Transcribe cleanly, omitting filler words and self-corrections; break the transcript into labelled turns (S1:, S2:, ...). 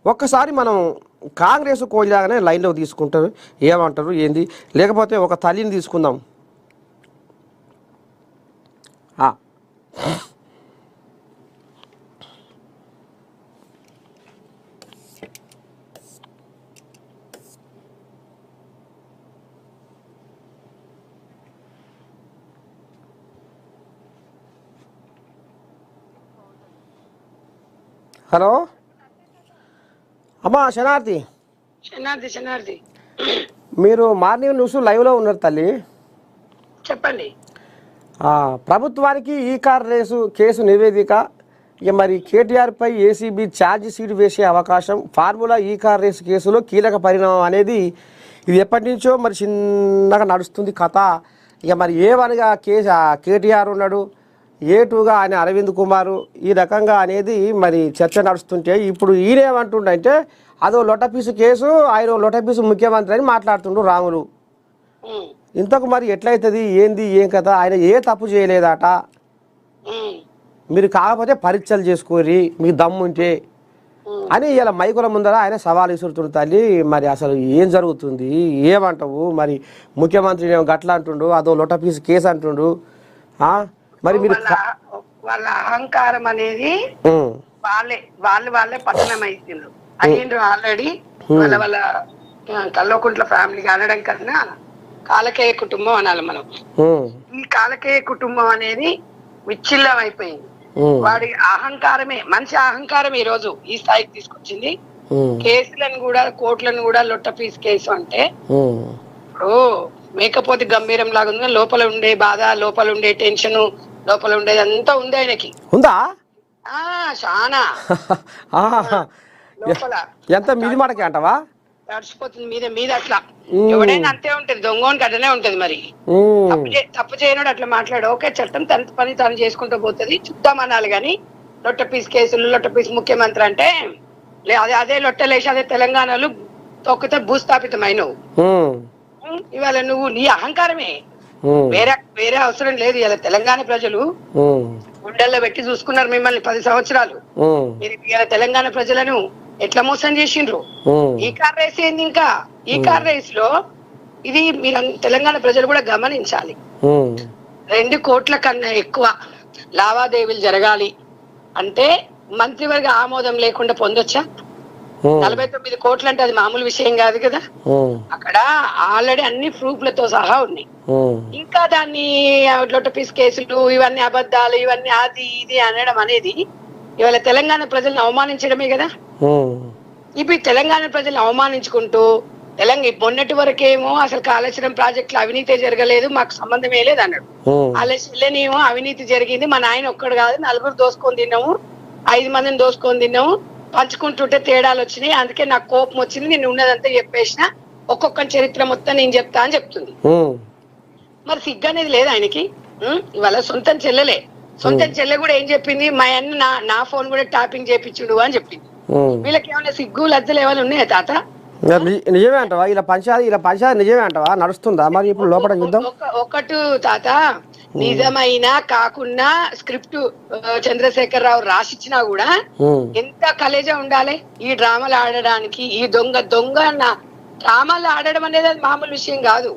S1: ఒక్కసారి మనం కాంగ్రెస్ కోల్లాగానే లైన్లో తీసుకుంటారు, ఏమంటారు ఏంది? లేకపోతే ఒక తల్లిని తీసుకుందాం. హలో అమ్మా శనార్థి, మీరు మార్నింగ్ న్యూస్ లైవ్లో ఉన్నారు తల్లి.
S2: చెప్పండి.
S1: ప్రభుత్వానికి ఈ కార్ రేసు కేసు నివేదిక, ఇక మరి కేటీఆర్పై ఏసీబీ ఛార్జ్ షీట్ వేసే అవకాశం, ఫార్ములా ఈ కార్ రేసు కేసులో కీలక పరిణామం అనేది ఇది ఎప్పటి నుంచో మరి చిన్నగా నడుస్తుంది కథ. ఇక మరి ఏ1గా కేటీఆర్ ఉన్నాడు, ఏ2గా ఆయన అరవింద్ కుమారు, ఈ రకంగా అనేది మరి చర్చ నడుస్తుంటే ఇప్పుడు ఈయనేమంటుండంటే అదో లొటపీసు కేసు, ఆయన లొటపీసు ముఖ్యమంత్రి అని మాట్లాడుతుండు రాములు. ఇంతకు మరి ఎట్లయితుంది ఏంది ఏం కదా, ఆయన ఏ తప్పు చేయలేదట, మీరు కాకపోతే పరీక్షలు చేసుకోరి మీకు దమ్ముంటే అని ఇలా మైకుల ముందర ఆయన సవాల్ విసురుతుండు తల్లి. మరి అసలు ఏం జరుగుతుంది, ఏమంటావు? మరి ముఖ్యమంత్రి ఏమో గట్లా అంటుండు, అదో లొటపీసు కేసు అంటుండు. మరి మీరు
S2: వాళ్ళ అహంకారం అనేది వాళ్ళే పతనం అయ్యిండ్రు ఆల్రెడీ. వాళ్ళ కల్వకుంట్ల ఫ్యామిలీకి అనడం కన్నా కాలకేయ కుటుంబం అనాలి మనం. ఈ కాలకేయ కుటుంబం అనేది విచ్ఛిన్నం అయిపోయింది. వాడి అహంకారమే, మనిషి అహంకారం ఈ రోజు ఈ స్థాయికి తీసుకొచ్చింది. కేసులను కూడా కోర్టులను కూడా లొట్టపీస్ కేసు అంటే ఇప్పుడు మేకపోతే గంభీరం లాగా ఉంది, లోపల ఉండే బాధ, లోపల ఉండే టెన్షన్, లోపల ఉండేది అంతా ఉంది ఆయనకి.
S1: ఉందా?
S2: చాలా లోపల
S1: ఎంత మీది మాటకి అంటవా
S2: తడిచిపోతుంది మీద మీద. అట్లా ఎవడైనా అంతే ఉంటది, దొంగోనికి అట్లనే ఉంటది. మరి తప్పు చేయనోడు అట్లా మాట్లాడు. ఓకే, చట్టం తన పని తను చేసుకుంటూ పోతుంది, చూద్దామనాలి. గాని లొట్టపీస్ కేసులు, లొట్టపీస్ ముఖ్యమంత్రి అంటే అదే లొట్టలేసి అదే తెలంగాణలో తొక్కితే భూస్థాపితమైనవు. ఇవాళ నువ్వు నీ అహంకారమే, వేరే అవసరం లేదు. ఇలా తెలంగాణ ప్రజలు గుండెల్లో పెట్టి చూసుకున్నారు మిమ్మల్ని 10 సంవత్సరాలు. మీరు ఇలా తెలంగాణ ప్రజలను ఎట్లా మోసం చేసిండ్రు. ఈ కార్ రేస్ ఏంది? ఇంకా ఈ కార్ రేస్ లో ఇది మీరు తెలంగాణ ప్రజలు కూడా గమనించాలి. 2 కోట్ల కన్నా ఎక్కువ లావాదేవీలు జరగాలి అంటే మంత్రివర్గ ఆమోదం లేకుండా పొందొచ్చా? 49 కోట్లు అంటే అది మామూలు విషయం కాదు కదా. అక్కడ ఆల్రెడీ అన్ని ప్రూఫ్లతో సహా ఉన్నాయి. ఇంకా దాన్ని లొట్టపీస్ కేసులు, ఇవన్నీ అబద్ధాలు, ఇవన్నీ అది ఇది అనడం అనేది ఇవాళ తెలంగాణ ప్రజల్ని అవమానించడమే కదా. ఇప్పుడు తెలంగాణ ప్రజల్ని అవమానించుకుంటూ మొన్నటి వరకేమో అసలు కాళేశ్వరం ప్రాజెక్టులో అవినీతి జరగలేదు, మాకు సంబంధమే లేదు అన్నాడు. వాళ్ళ చెల్లెనేమో అవినీతి జరిగింది, మా నాయన ఒక్కడు కాదు 4 దోసుకొని తిన్నాము, 5 మందిని దోసుకొని తిన్నాము, పంచుకుంటుంటే తేడాలు వచ్చినాయి, అందుకే నాకు కోపం వచ్చింది, నేను ఉన్నదంతా చెప్పేసిన, ఒక్కొక్క చరిత్ర మొత్తం నేను చెప్తా అని చెప్తుంది. మరి సిగ్గు అనేది లేదు ఆయనకి. ఇవాళ సొంతం చెల్లె కూడా ఏం చెప్పింది, మా అన్న నా ఫోన్ కూడా ట్యాపింగ్ చేపించుడు అని చెప్పింది. వీళ్ళకి ఏమైనా సిగ్గు లజ్జలు ఏమైనా ఉన్నాయా తాత?
S1: నిజమే అంటావా? ఇలా పంచాయతీ నిజమే అంటావా? నడుస్తుందా మరి ఇప్పుడు లోపల చూద్దాం.
S2: ఒకటి తాత, నిజమైనా కాకుండా స్క్రిప్ట్ చంద్రశేఖర్ రావు రాసిచ్చినా కూడా ఎంత కలేజా ఉండాలి ఈ డ్రామాలు ఆడడానికి. ఈ దొంగ డ్రామాలు ఆడడం అనేది మామూలు విషయం కాదు.